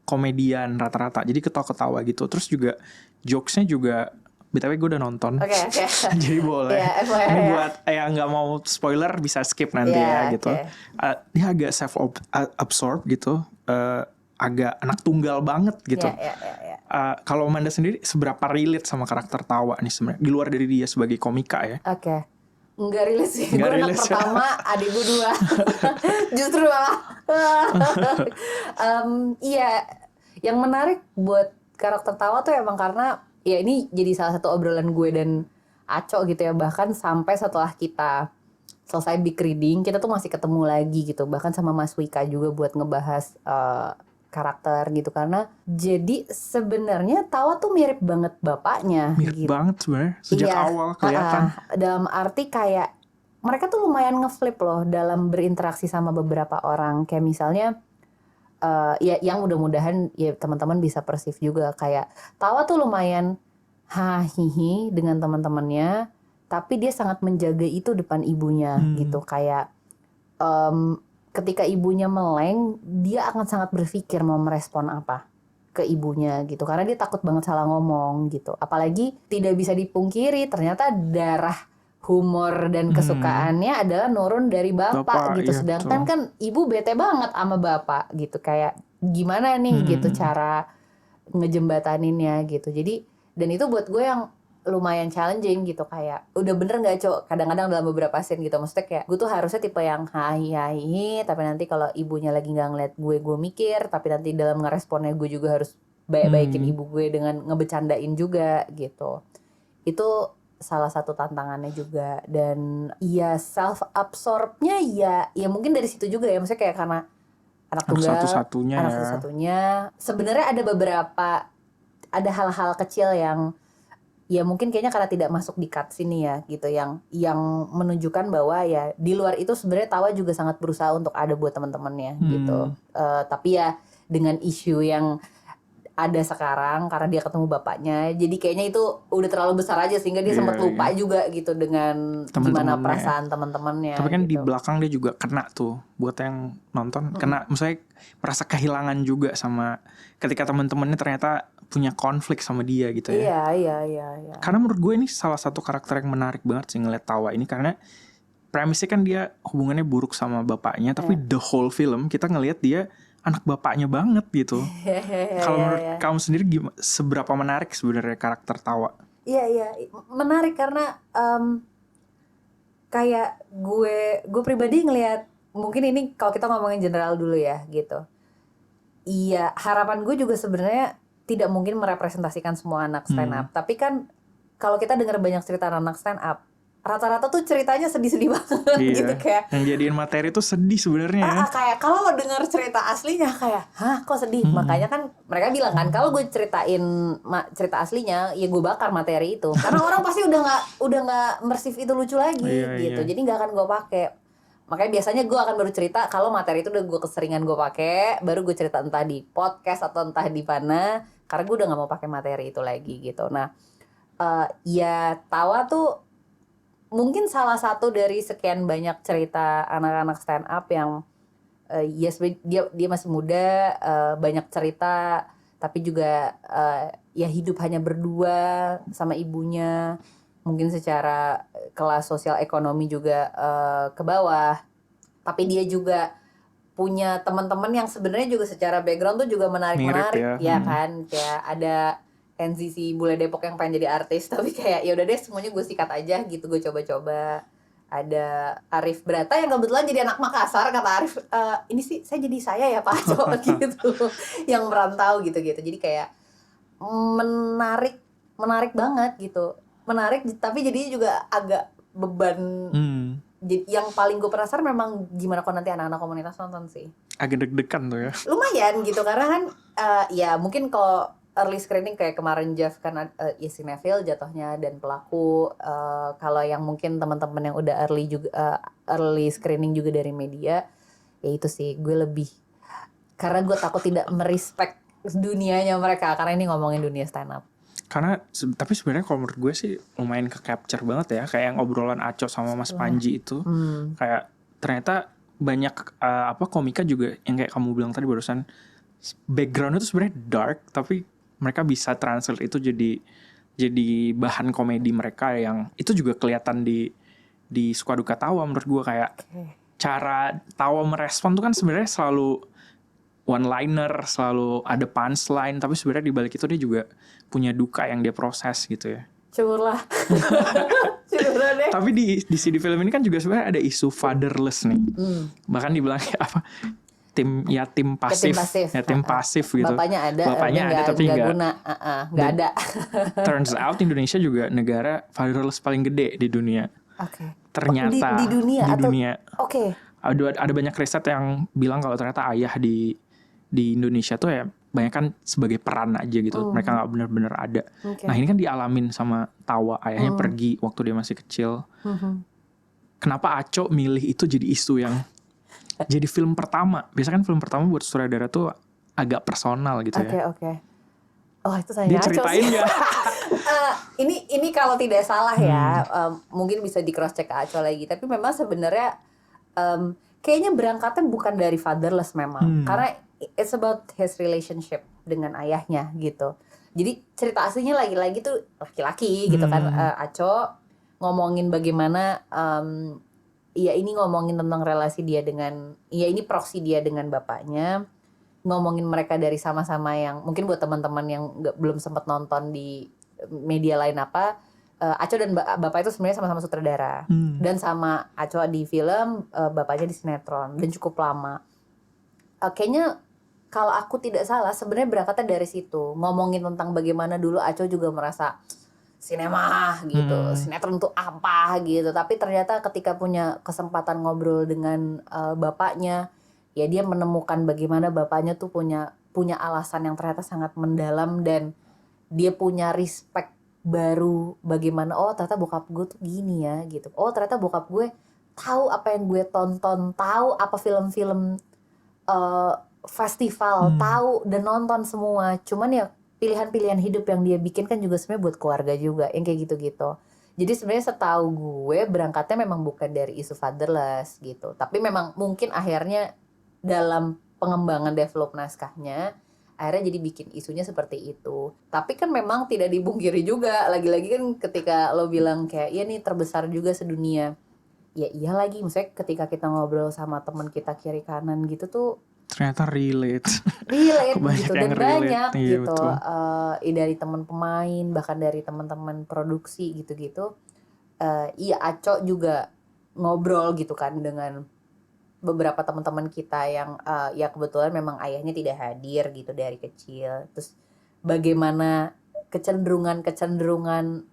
komedian rata-rata, jadi ketawa-ketawa gitu. Terus juga jokesnya juga BTW gue udah nonton. Oke. Jadi boleh. Ini buat yang nggak mau spoiler bisa skip nanti ya gitu. Dia agak self-absorb gitu. Agak anak tunggal banget gitu. Kalau Amanda sendiri seberapa relate sama karakter Tawa nih sebenarnya di luar dari dia sebagai komika ya? Oke. Enggak relate sih. Gue anak pertama, adik gue 2. Justru malah. Iya. Yang menarik buat karakter Tawa tuh emang karena ya ini jadi salah satu obrolan gue dan Aco gitu ya. Bahkan sampai setelah kita selesai big reading, kita tuh masih ketemu lagi gitu. Bahkan sama Mas Wika juga buat ngebahas karakter gitu. Karena jadi sebenarnya Tawa tuh mirip banget bapaknya. Mirip banget sebenarnya sejak awal kelihatan. Dalam arti kayak mereka tuh lumayan ngeflip loh dalam berinteraksi sama beberapa orang. Kayak misalnya ya yang mudah-mudahan ya teman-teman bisa persif juga, kayak Tawa tuh lumayan hahihi dengan teman-temannya, tapi dia sangat menjaga itu depan ibunya gitu. Kayak ketika ibunya meleng, dia akan sangat berpikir mau merespon apa ke ibunya gitu, karena dia takut banget salah ngomong gitu. Apalagi tidak bisa dipungkiri ternyata darah humor dan kesukaannya adalah nurun dari bapak gitu. Iya, sedangkan kan ibu bete banget sama bapak gitu. Kayak gimana nih gitu cara ngejembataninnya gitu. Jadi dan itu buat gue yang lumayan challenging gitu, kayak udah bener nggak Cok kadang-kadang dalam beberapa scene gitu. Maksudnya kayak gue tuh harusnya tipe yang hai tapi nanti kalau ibunya lagi nggak ngeliat gue mikir, tapi nanti dalam ngeresponnya gue juga harus baik-baikin ibu gue dengan ngebecandain juga gitu. Itu salah satu tantangannya juga. Dan ya self absorbnya ya mungkin dari situ juga ya, maksudnya kayak karena anak tunggal, anak satu-satunya. Sebenarnya ada hal-hal kecil yang ya mungkin kayaknya karena tidak masuk di cut sini ya gitu, yang menunjukkan bahwa ya di luar itu sebenarnya Tawa juga sangat berusaha untuk ada buat teman-temannya gitu. Tapi ya dengan isu yang ada sekarang karena dia ketemu bapaknya. Jadi kayaknya itu udah terlalu besar aja sehingga dia sempat lupa juga gitu dengan gimana perasaan teman-temannya. Tapi kan gitu. di belakang dia juga kena tuh buat yang nonton, kena misalnya merasa kehilangan juga sama ketika teman-temannya ternyata punya konflik sama dia gitu ya. Iya. Karena menurut gue ini salah satu karakter yang menarik banget sih ngeliat Tawa ini, karena premisnya kan dia hubungannya buruk sama bapaknya, tapi the whole film kita ngelihat dia anak bapaknya banget gitu. Kalau menurut kamu sendiri seberapa menarik sebenarnya karakter Tawa? Iya, menarik karena kayak gue pribadi ngelihat, mungkin ini kalau kita ngomongin general dulu ya gitu. Iya, harapan gue juga sebenarnya tidak mungkin merepresentasikan semua anak stand up, tapi kan kalau kita dengar banyak cerita anak stand up, rata-rata tuh ceritanya sedih-sedih banget gitu, kayak yang jadiin materi tuh sedih sebenarnya. Kayak kalau lo denger cerita aslinya kayak, hah kok sedih? Makanya kan mereka bilang kan kalau gue ceritain cerita aslinya, ya gue bakar materi itu, karena orang pasti udah nggak mersif itu lucu lagi gitu. Jadi nggak akan gue pakai. Makanya biasanya gue akan baru cerita kalau materi itu udah gue keseringan gue pakai, baru gue cerita entah di podcast atau entah di mana, karena gue udah nggak mau pakai materi itu lagi gitu. Nah, ya Tawa tuh mungkin salah satu dari sekian banyak cerita anak-anak stand up yang dia masih muda, banyak cerita, tapi juga ya hidup hanya berdua sama ibunya, mungkin secara kelas sosial ekonomi juga ke bawah, tapi dia juga punya teman-teman yang sebenarnya juga secara background tuh juga menarik ya kan, kayak ada NCC Bule Depok yang pengen jadi artis, tapi kayak ya udah deh semuanya gue sikat aja gitu, gue coba-coba. Ada Arif Brata yang kebetulan jadi anak Makassar, kata Arif, ini sih saya jadi saya ya Pak Aco gitu, yang merantau gitu-gitu. Jadi kayak menarik banget gitu, menarik tapi jadinya juga agak beban. Yang paling gue penasaran memang gimana kalau nanti anak-anak komunitas nonton sih. Agak deg-degan tuh ya. Lumayan gitu karena kan ya mungkin kalau early screening kayak kemarin Jeff kan ya Cinefil jatuhnya dan pelaku, kalau yang mungkin teman-teman yang udah early screening juga dari media, ya itu sih gue lebih karena gue takut tidak merespect dunianya mereka, karena ini ngomongin dunia stand up. Karena tapi sebenarnya kalau menurut gue sih lumayan ke capture banget ya, kayak yang obrolan Aco sama Mas Panji itu, kayak ternyata banyak komika juga yang kayak kamu bilang tadi barusan, background itu sebenarnya dark tapi mereka bisa translate itu jadi bahan komedi mereka, yang itu juga kelihatan di Suka Duka Tawa. Menurut gue kayak cara Tawa merespon tuh kan sebenarnya selalu one liner, selalu ada punchline, tapi sebenarnya di balik itu dia juga punya duka yang dia proses gitu ya. Curlah. Deh. Tapi di CD film ini kan juga sebenarnya ada isu fatherless nih. Bahkan dibilangnya apa? Tim pasif gitu. Bapaknya ada tapi nggak guna, nggak ada. Turns out Indonesia juga negara fatherless paling gede di dunia. Ternyata di dunia. Ada banyak riset yang bilang kalau ternyata ayah di Indonesia tuh ya banyak kan sebagai peran aja gitu. Mereka nggak benar-benar ada. Nah ini kan dialamin sama Tawa, ayahnya pergi waktu dia masih kecil. Kenapa Aco milih itu jadi isu yang jadi film pertama? Biasanya kan film pertama buat sutradara tuh agak personal gitu ya. Oh itu saya dia ceritain nggak? Ini kalau tidak salah ya, mungkin bisa di cross check ke Aco lagi. Tapi memang sebenarnya kayaknya berangkatnya bukan dari fatherless memang, karena it's about his relationship dengan ayahnya gitu. Jadi cerita aslinya lagi-lagi tuh laki-laki gitu kan. Aco ngomongin bagaimana ya ini ngomongin tentang relasi dia dengan, ya ini proksi dia dengan bapaknya, ngomongin mereka dari sama-sama yang mungkin buat teman-teman yang belum sempat nonton di media lain apa, Aco dan bapak itu sebenarnya sama-sama sutradara, dan sama Aco di film, bapaknya di sinetron dan cukup lama. Kayaknya kalau aku tidak salah sebenarnya berangkatnya dari situ, ngomongin tentang bagaimana dulu Aco juga merasa sinema gitu, sinetron tuh apa gitu, tapi ternyata ketika punya kesempatan ngobrol dengan bapaknya, ya dia menemukan bagaimana bapaknya tuh punya alasan yang ternyata sangat mendalam, dan dia punya respect baru bagaimana, oh ternyata bokap gue tuh gini ya gitu, oh ternyata bokap gue tahu apa yang gue tonton, tahu apa film-film festival, tahu dan nonton semua. Cuman ya pilihan-pilihan hidup yang dia bikin kan juga sebenarnya buat keluarga juga, yang kayak gitu-gitu. Jadi sebenarnya setahu gue berangkatnya memang bukan dari isu fatherless gitu, tapi memang mungkin akhirnya dalam pengembangan develop naskahnya akhirnya jadi bikin isunya seperti itu. Tapi kan memang tidak dibungkiri juga, lagi-lagi kan ketika lo bilang kayak iya nih terbesar juga sedunia. Ya iya lagi, maksudnya ketika kita ngobrol sama teman kita kiri kanan gitu tuh ternyata relate banyak gitu, yang dan relate. banyak Iya, gitu, betul. dari teman pemain bahkan dari teman-teman produksi gitu-gitu. Iya Aco juga ngobrol gitu kan dengan beberapa teman-teman kita yang ya kebetulan memang ayahnya tidak hadir gitu dari kecil. Terus bagaimana kecenderungan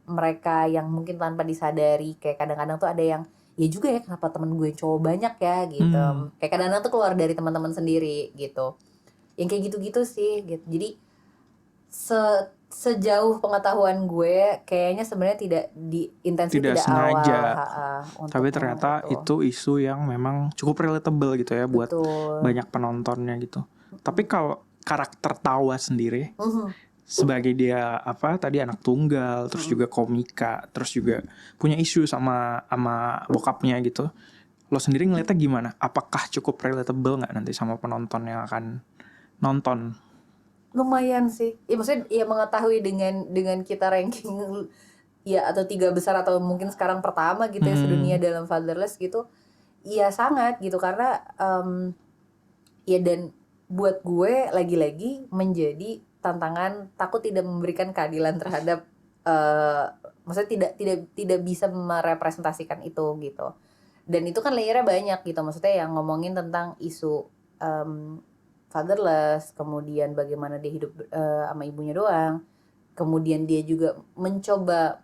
mereka yang mungkin tanpa disadari, kayak kadang-kadang tuh ada yang ya juga ya kenapa temen gue cowok banyak ya gitu. Kayak kadang-kadang tuh keluar dari teman-teman sendiri gitu. Yang kayak gitu-gitu sih gitu. Jadi sejauh pengetahuan gue kayaknya sebenarnya tidak di intensi Tidak tidak awal sengaja, untuk tapi memang ternyata itu isu yang memang cukup relatable gitu ya buat betul. banyak penontonnya gitu. Tapi kalau karakter Tawa sendiri sebagai dia apa tadi anak tunggal, terus juga komika, terus juga punya isu sama bokapnya gitu. Lo sendiri ngeliatnya gimana? Apakah cukup relatable nggak nanti sama penonton yang akan nonton? Lumayan sih. Ya maksudnya ya mengetahui dengan kita ranking ya atau 3 besar atau mungkin sekarang pertama gitu ya sedunia dalam fatherless gitu. Iya sangat gitu karena ya dan buat gue lagi-lagi menjadi tantangan takut tidak memberikan keadilan terhadap maksudnya tidak bisa merepresentasikan itu gitu. Dan itu kan layernya banyak gitu, maksudnya yang ngomongin tentang isu fatherless, kemudian bagaimana dia hidup sama ibunya doang, kemudian dia juga mencoba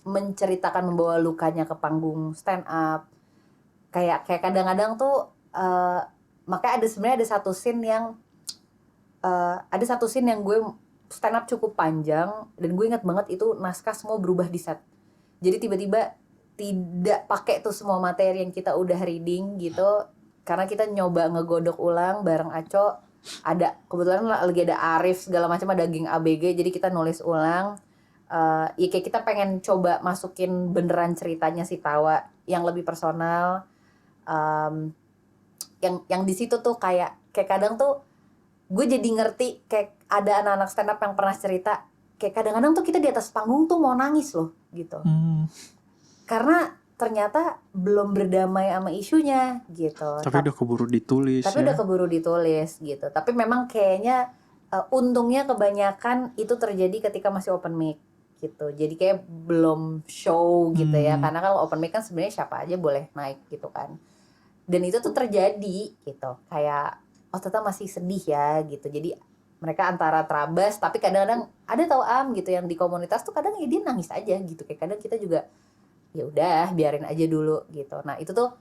menceritakan membawa lukanya ke panggung stand up, kayak kadang-kadang tuh makanya sebenarnya ada satu scene yang gue stand up cukup panjang dan gue ingat banget itu naskah semua berubah di set. Jadi tiba-tiba tidak pakai tuh semua materi yang kita udah reading gitu, karena kita nyoba ngegodok ulang bareng Aco. Ada kebetulan lagi ada Arif segala macam, ada geng ABG, jadi kita nulis ulang. Ya kayak kita pengen coba masukin beneran ceritanya si Tawa yang lebih personal. Yang di situ tuh kayak kadang tuh gue jadi ngerti kayak ada anak-anak stand up yang pernah cerita kayak kadang-kadang tuh kita di atas panggung tuh mau nangis loh gitu. Karena ternyata belum berdamai sama isunya gitu. Tapi udah keburu ditulis. Udah keburu ditulis gitu. Tapi memang kayaknya untungnya kebanyakan itu terjadi ketika masih open mic gitu. Jadi kayak belum show gitu ya. Karena kalau open mic kan sebenarnya siapa aja boleh naik gitu kan. Dan itu tuh terjadi gitu. Kayak ternyata masih sedih ya gitu. Jadi mereka antara terabas, tapi kadang-kadang ada tau gitu yang di komunitas tuh kadang ya dia nangis aja gitu. Kayak kadang kita juga ya udah biarin aja dulu gitu. Nah itu tuh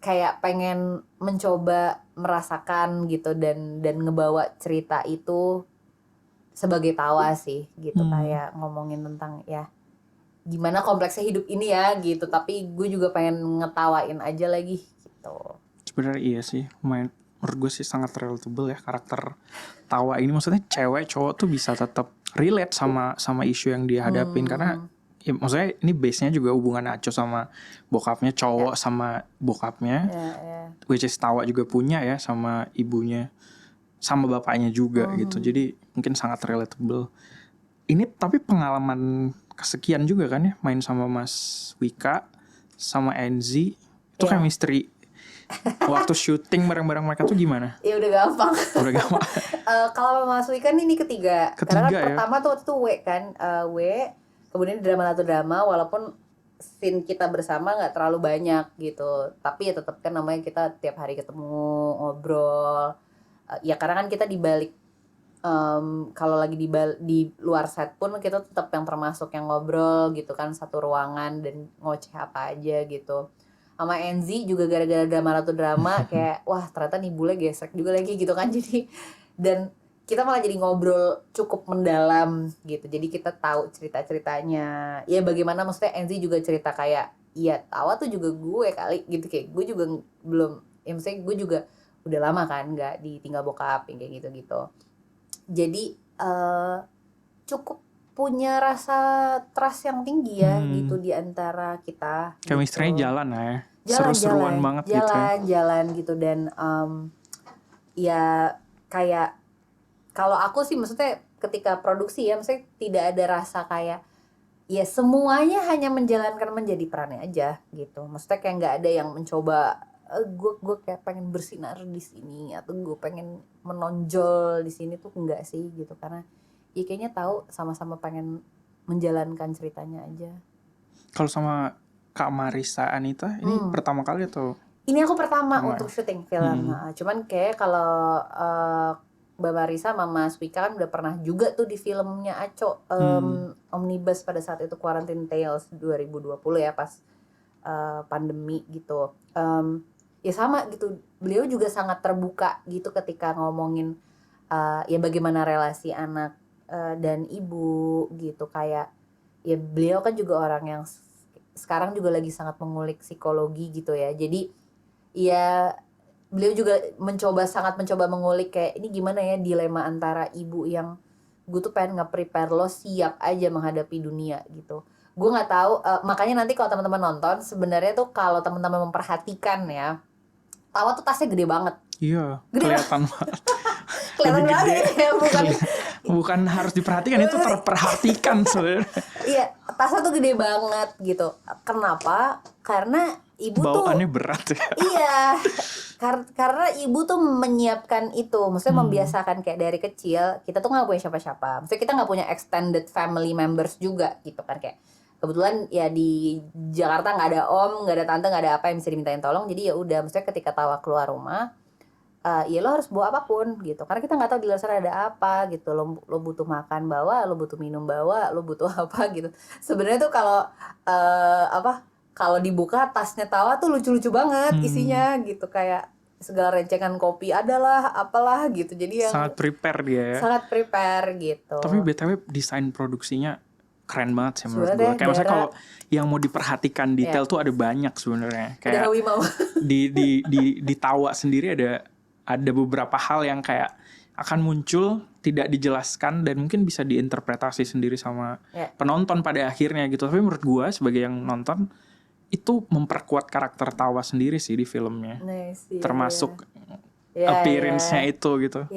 kayak pengen mencoba merasakan gitu dan ngebawa cerita itu sebagai Tawa sih gitu. Kayak ngomongin tentang ya gimana kompleksnya hidup ini ya gitu, tapi gue juga pengen ngetawain aja lagi gitu. Sebenarnya iya sih, menurut gue sih sangat relatable ya karakter Tawa ini. Maksudnya cewek cowok tuh bisa tetap relate sama isu yang dia hadapin karena ya, maksudnya ini base-nya juga hubungan Aco sama bokapnya, cowok sama bokapnya, which is Tawa juga punya ya sama ibunya, sama bapaknya juga gitu. Jadi mungkin sangat relatable. Ini tapi pengalaman kesekian juga kan ya main sama Mas Wika sama Enzi itu kayak misteri. Waktu syuting bareng-bareng mereka tuh gimana? Ya udah gampang. Kalau Mas Wika ini ketiga. Karena kan ya? pertama tuh waktu itu W kan, kemudian drama satu drama, walaupun scene kita bersama nggak terlalu banyak gitu, tapi ya tetap kan namanya kita tiap hari ketemu ngobrol. Ya karena kan kita di balik kalau lagi di luar set pun kita tetap yang termasuk yang ngobrol gitu kan, satu ruangan dan ngoceh apa aja gitu. Sama Enzi juga gara-gara drama kayak wah ternyata nih bule gesek juga lagi gitu kan. Jadi dan kita malah jadi ngobrol cukup mendalam gitu, jadi kita tahu cerita-ceritanya ya bagaimana. Maksudnya Enzi juga cerita kayak iya Tawa tuh juga gue kali gitu, kayak gue juga belum ya maksudnya gue juga udah lama kan nggak ditinggal bokap yang kayak gitu-gitu. Jadi cukup punya rasa trust yang tinggi ya gitu di antara kita. Chemistry-nya gitu. jalan lah ya. Seru-seruan banget gitu ya. Jalan gitu dan ya kayak kalau aku sih maksudnya ketika produksi ya maksudnya tidak ada rasa kayak ya semuanya hanya menjalankan menjadi perannya aja gitu. Maksudnya kayak nggak ada yang mencoba gue kayak pengen bersinar di sini atau gue pengen menonjol di sini tuh enggak sih gitu karena ya kayaknya tahu sama-sama pengen menjalankan ceritanya aja. Kalau sama Kak Marissa Anita ini pertama kali atau? Ini aku pertama untuk syuting film. Cuman kayak kalau Mbak Marissa sama Mas Wika kan udah pernah juga tuh di filmnya Aco Omnibus pada saat itu Quarantine Tales 2020 ya pas pandemi gitu. Ya sama gitu. Beliau juga sangat terbuka gitu ketika ngomongin ya bagaimana relasi anak dan ibu gitu kayak ya beliau kan juga orang yang sekarang juga lagi sangat mengulik psikologi gitu ya. Jadi ya beliau juga sangat mencoba mengulik kayak ini gimana ya dilema antara ibu yang gue tuh pengen nge-prepare lo siap aja menghadapi dunia gitu. Gue nggak tahu makanya nanti kalau teman-teman nonton sebenarnya tuh kalau teman-teman memperhatikan ya Tawa tuh tasnya gede banget. Iya, kelihatan banget. Kelihatan banget ya bukan harus diperhatikan itu terperhatikan sebenarnya. Iya, tasnya tuh gede banget gitu. Kenapa? Karena ibu bawaannya tuh berat ya. Iya. Karena ibu tuh menyiapkan itu, maksudnya membiasakan kayak dari kecil kita tuh nggak punya siapa-siapa. Maksudnya kita nggak punya extended family members juga gitu kan kayak kebetulan ya di Jakarta nggak ada om, nggak ada tante, nggak ada apa yang bisa dimintain tolong. Jadi ya udah, maksudnya ketika Tawa keluar rumah, ya lo harus bawa apapun gitu. Karena kita nggak tahu di luar sana ada apa gitu. Lo butuh makan bawa, lo butuh minum bawa, lo butuh apa gitu. Sebenarnya tuh kalau kalau dibuka tasnya Tawa tuh lucu-lucu banget isinya gitu kayak segala rencengan kopi adalah apalah gitu. Jadi yang sangat prepare dia ya. Sangat prepare gitu. Tapi BTW desain produksinya keren banget sih menurut gue. Kayak maksudnya kalau yang mau diperhatikan detail tuh ada banyak sebenarnya. Kayak ada Wimau. di Tawa sendiri ada beberapa hal yang kayak akan muncul tidak dijelaskan dan mungkin bisa diinterpretasi sendiri sama penonton pada akhirnya gitu. Tapi menurut gue sebagai yang nonton itu memperkuat karakter Tawa sendiri sih di filmnya. Nice, termasuk appearance-nya itu gitu.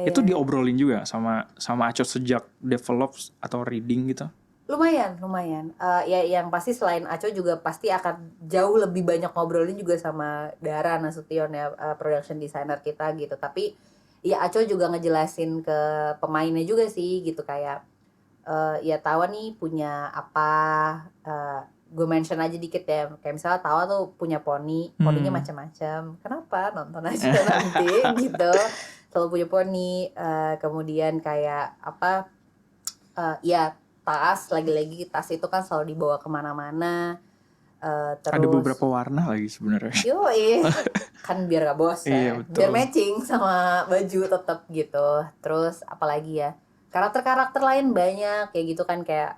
Itu diobrolin juga sama Aco sejak develop atau reading gitu. Lumayan. Ya yang pasti selain Aco juga pasti akan jauh lebih banyak ngobrolin juga sama Dara Nasution ya, production designer kita gitu. Tapi ya Aco juga ngejelasin ke pemainnya juga sih gitu kayak ya Tawa nih punya apa, gue mention aja dikit ya, kayak misalnya Tawa tuh punya poninya macam-macam. Kenapa? Nonton aja nanti gitu. Selalu punya poni, kemudian kayak apa? Ya tas, lagi-lagi tas itu kan selalu dibawa kemana-mana. Terus ada beberapa warna lagi sebenarnya. Kan biar gak bosan, iya, biar matching sama baju tetap gitu. Terus apalagi ya, karakter lain banyak kayak gitu kan kayak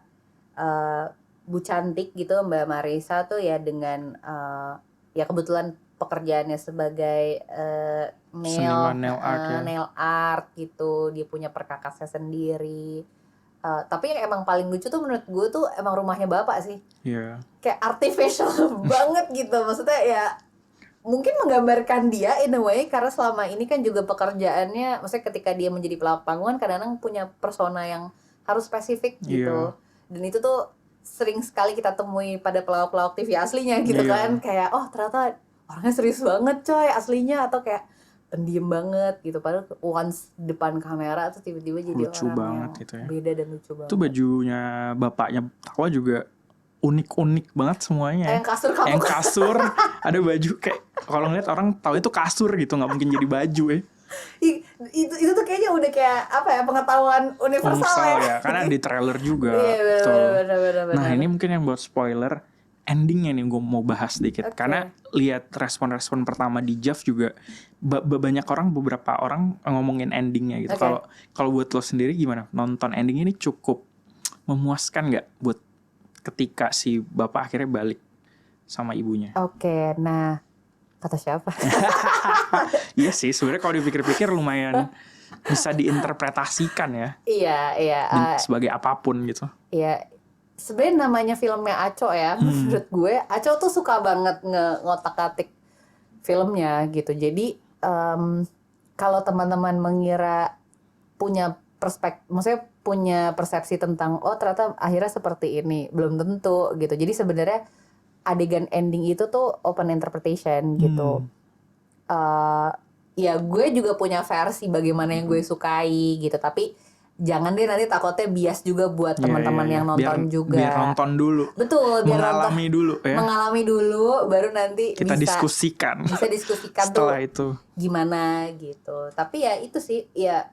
Bu Cantik gitu, Mbak Marissa tuh ya dengan ya kebetulan pekerjaannya sebagai nail art gitu, dia punya perkakasnya sendiri. Tapi yang emang paling lucu tuh menurut gue tuh emang rumahnya bapak sih. Kayak artificial banget gitu, maksudnya ya mungkin menggambarkan dia in a way karena selama ini kan juga pekerjaannya, maksudnya ketika dia menjadi pelawak panggungan kadang-kadang punya persona yang harus spesifik gitu. Dan itu tuh sering sekali kita temui pada pelawak-pelawak TV aslinya gitu kan, kayak oh ternyata orangnya serius banget coy aslinya, atau kayak pendiam banget gitu, padahal once depan kamera tuh tiba-tiba jadi lucu orang banget yang itu ya. Beda dan lucu banget. Itu bajunya bapaknya Tawa juga unik-unik banget semuanya. Yang kasur ada baju kayak kalau ngeliat orang tahu itu kasur gitu, nggak mungkin jadi baju ya. Itu tuh kayaknya udah kayak apa ya, pengetahuan universal ya. Karena di trailer juga. Bener. Nah ini mungkin yang buat spoiler endingnya nih gue mau bahas dikit. Karena lihat respon-respon pertama di Jav juga beberapa orang ngomongin endingnya gitu. Kalau buat lo sendiri gimana? Nonton ending ini cukup memuaskan nggak buat ketika si bapak akhirnya balik sama ibunya? Nah Kata siapa? Iya sih, sebenarnya kalau dipikir-pikir lumayan bisa diinterpretasikan ya. Iya. Sebagai apapun gitu. Iya. Sebenarnya namanya filmnya Aco ya. Menurut gue, Aco tuh suka banget ngotak-atik filmnya gitu. Jadi kalau teman-teman mengira punya maksudnya punya persepsi tentang ternyata akhirnya seperti ini, belum tentu gitu. Jadi sebenarnya adegan ending itu tuh open interpretation gitu. Ya gue juga punya versi bagaimana yang gue sukai gitu, tapi jangan deh nanti takutnya bias juga buat teman-teman yang nonton juga. Biar nonton dulu. Betul, biar mengalami nonton, dulu ya. Mengalami dulu, baru nanti kita diskusikan. Bisa diskusikan setelah tuh itu gimana gitu. Tapi ya itu sih ya,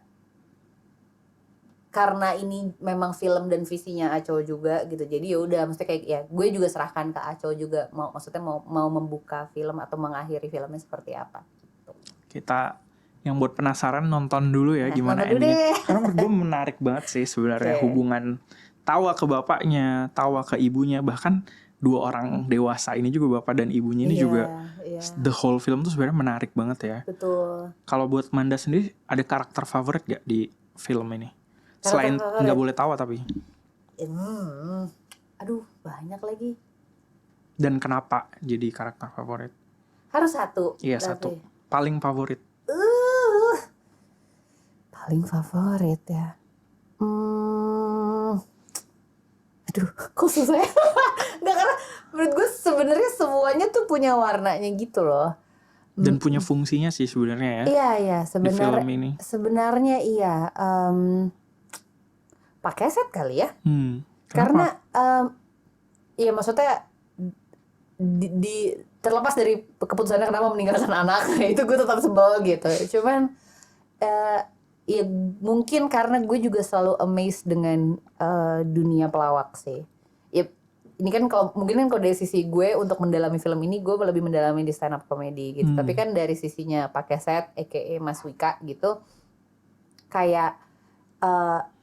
karena ini memang film dan visinya Aco juga gitu, jadi ya udah, maksudnya kayak ya gue juga serahkan ke Aco juga, maksudnya mau membuka film atau mengakhiri filmnya seperti apa gitu. Kita yang buat penasaran nonton dulu ya gimana endingnya, karena menurut gue menarik banget sih sebenarnya. Hubungan Tawa ke bapaknya, Tawa ke ibunya, bahkan dua orang dewasa ini juga, bapak dan ibunya ini juga the whole film tuh sebenarnya menarik banget ya. Betul. Kalau buat Manda sendiri ada karakter favorit gak di film ini? Selain nggak boleh tawa tapi. Aduh, banyak lagi. Dan kenapa jadi karakter favorit? Harus satu. Iya, satu. Paling favorit. Paling favorit ya. Aduh, kok susah ya? Nggak, karena menurut gue sebenarnya semuanya tuh punya warnanya gitu loh. Dan punya fungsinya sih sebenarnya ya. Iya, sebenarnya. Di film ini. Sebenarnya iya. Pakai set kali ya. Karena ya maksudnya terlepas dari keputusannya kenapa meninggalkan anak, itu gue tetap sebel gitu. Cuman ya mungkin karena gue juga selalu amazed dengan dunia pelawak sih. Ya ini kan mungkin kalau dari sisi gue untuk mendalami film ini, gue lebih mendalami di stand up comedy gitu. Tapi kan dari sisinya pakai set, aka Mas Wika gitu, kayak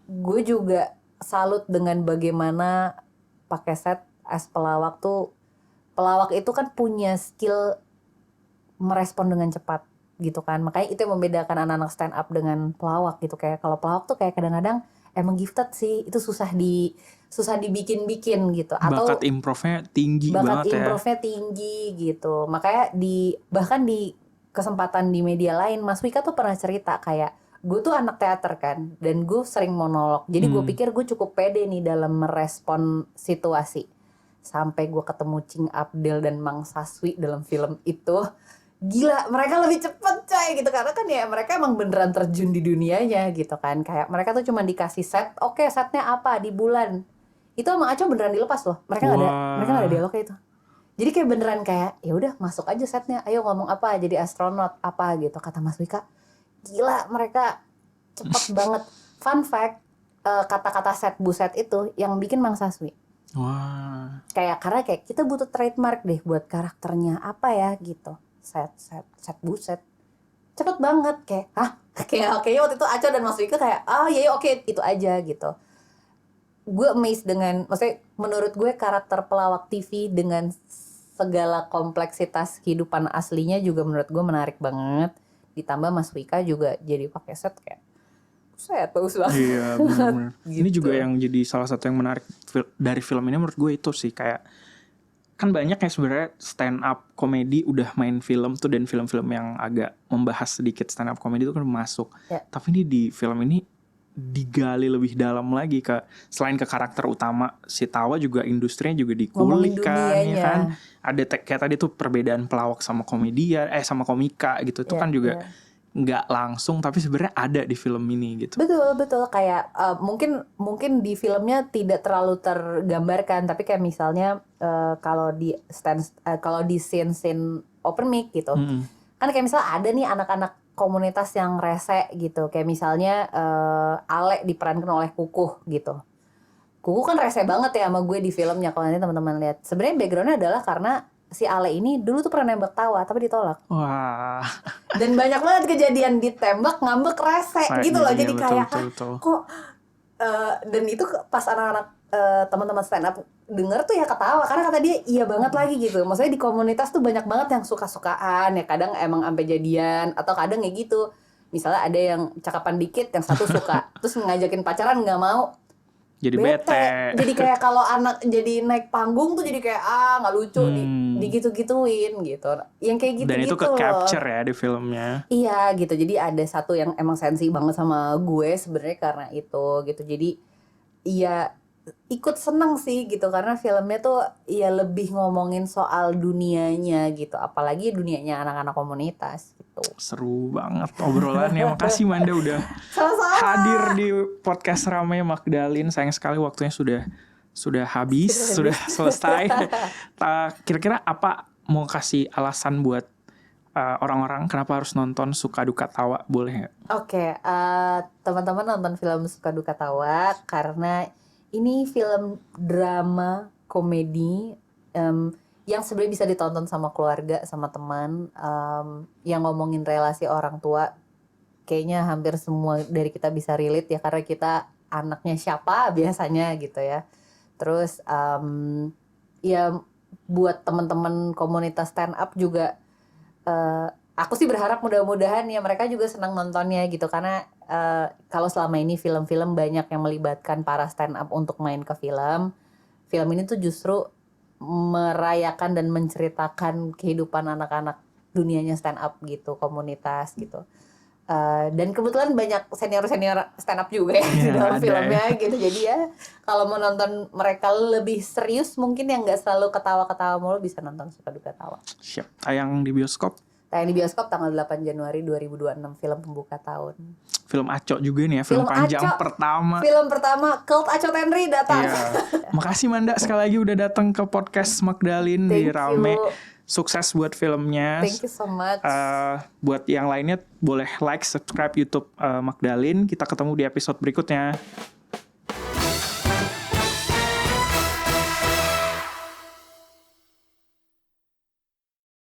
gue juga salut dengan bagaimana pakai set as pelawak tuh. Pelawak itu kan punya skill merespon dengan cepat gitu kan. Makanya itu yang membedakan anak-anak stand up dengan pelawak gitu. Kayak kalau pelawak tuh kayak kadang-kadang emang gifted sih. Itu susah dibikin-bikin gitu. Atau bakat improve-nya tinggi banget ya. Bakat improve-nya tinggi gitu. Makanya bahkan di kesempatan di media lain, Mas Wika tuh pernah cerita kayak, gue tuh anak teater kan, dan gue sering monolog. Jadi gue pikir gue cukup pede nih dalam merespon situasi. Sampai gue ketemu Cing Abdel dan Mang Saswi dalam film itu. Gila, mereka lebih cepet coy gitu. Karena kan ya mereka emang beneran terjun di dunianya gitu kan. Kayak mereka tuh cuma dikasih set, oke, setnya apa di bulan. Itu sama Aco beneran dilepas loh. Mereka gak ada dialognya itu. Jadi kayak beneran kayak, ya udah masuk aja setnya. Ayo ngomong apa, jadi astronot apa gitu. Kata Mas Wika, gila mereka cepet banget. Fun fact, kata-kata set buset itu yang bikin Mang Saswi. Wah. Karena kita butuh trademark deh buat karakternya apa ya gitu. Set buset. Cepet banget kayak, kayaknya waktu itu Aco dan Mas Wika kayak, oke, itu aja gitu. Gue amazed dengan, maksudnya menurut gue karakter pelawak TV dengan segala kompleksitas kehidupan aslinya juga menurut gue menarik banget. Ditambah Mas Wika juga jadi pakai set kayak, bagus banget. Iya, benar-benar. Gitu. Ini juga yang jadi salah satu yang menarik dari film ini menurut gue itu sih, kayak kan banyak ya sebenarnya stand up komedi udah main film tuh, dan film-film yang agak membahas sedikit stand up komedi itu kan masuk. Tapi ini di film ini digali lebih dalam lagi selain ke karakter utama si Tawa, juga industrinya juga dikulik kan, ya kan. Ada kayak tadi tuh perbedaan pelawak sama komedian, sama komika gitu tuh kan juga nggak langsung, tapi sebenarnya ada di film ini gitu. Betul kayak mungkin di filmnya tidak terlalu tergambarkan, tapi kayak misalnya kalau di scene open mic gitu, kan kayak misalnya ada nih anak-anak komunitas yang rese gitu, kayak misalnya Ale diperankan oleh Kukuh gitu. Kukuh kan rese banget ya sama gue di filmnya, kalau nanti teman-teman lihat. Sebenarnya backgroundnya adalah karena si Ale ini dulu tuh pernah nembak Tawa tapi ditolak. Wah. Dan banyak banget kejadian ditembak ngambek rese gitu loh. Jadi kayak betul. kok Dan itu pas anak-anak teman-teman stand up denger tuh ya ketawa karena kata dia iya banget lagi gitu. Maksudnya di komunitas tuh banyak banget yang suka-sukaan ya, kadang emang sampai jadian atau kadang ya gitu. Misalnya ada yang cakapan dikit, yang satu suka, terus ngajakin pacaran nggak mau, Jadi bete. Jadi kayak kalau anak jadi naik panggung tuh jadi kayak nggak lucu digitu-gituin gitu. Yang kayak gitu-gitu. Dan itu ke capture ya di filmnya. Iya gitu. Jadi ada satu yang emang sensi banget sama gue sebenarnya karena itu gitu. Jadi iya ikut seneng sih gitu karena filmnya tuh ya lebih ngomongin soal dunianya gitu, apalagi dunianya anak-anak komunitas gitu. Seru banget obrolannya. Makasih Manda udah Sama-sama. hadir di podcast Rame Magdalene. Sayang sekali waktunya sudah habis, sudah selesai. Kira-kira apa mau kasih alasan buat orang-orang kenapa harus nonton Suka Duka Tawa, boleh nggak? Oke, teman-teman nonton film Suka Duka Tawa karena ini film drama komedi yang sebenarnya bisa ditonton sama keluarga, sama teman, yang ngomongin relasi orang tua. Kayaknya hampir semua dari kita bisa relate ya karena kita anaknya siapa biasanya gitu ya. Terus ya buat teman-teman komunitas stand up juga, aku sih berharap mudah-mudahan ya mereka juga senang nontonnya gitu karena kalau selama ini film-film banyak yang melibatkan para stand up untuk main ke film ini tuh justru merayakan dan menceritakan kehidupan anak-anak dunianya stand up gitu, komunitas gitu. Dan kebetulan banyak senior-senior stand up juga ya di dalam filmnya gitu. Jadi ya kalau mau nonton mereka lebih serius mungkin yang nggak selalu ketawa-ketawa mulu bisa nonton Suka Duka Tawa. Siap. Tayang di bioskop. Tayang di bioskop tanggal 8 Januari 2026, film pembuka tahun. Film Aco juga nih ya, film panjang Aco, pertama. Film pertama Cult Aco Tenri datang. Iya. Makasih Manda sekali lagi udah datang ke podcast Magdalene di Rame. Sukses buat filmnya. Thank you so much. Buat yang lainnya boleh like, subscribe YouTube Magdalene. Kita ketemu di episode berikutnya.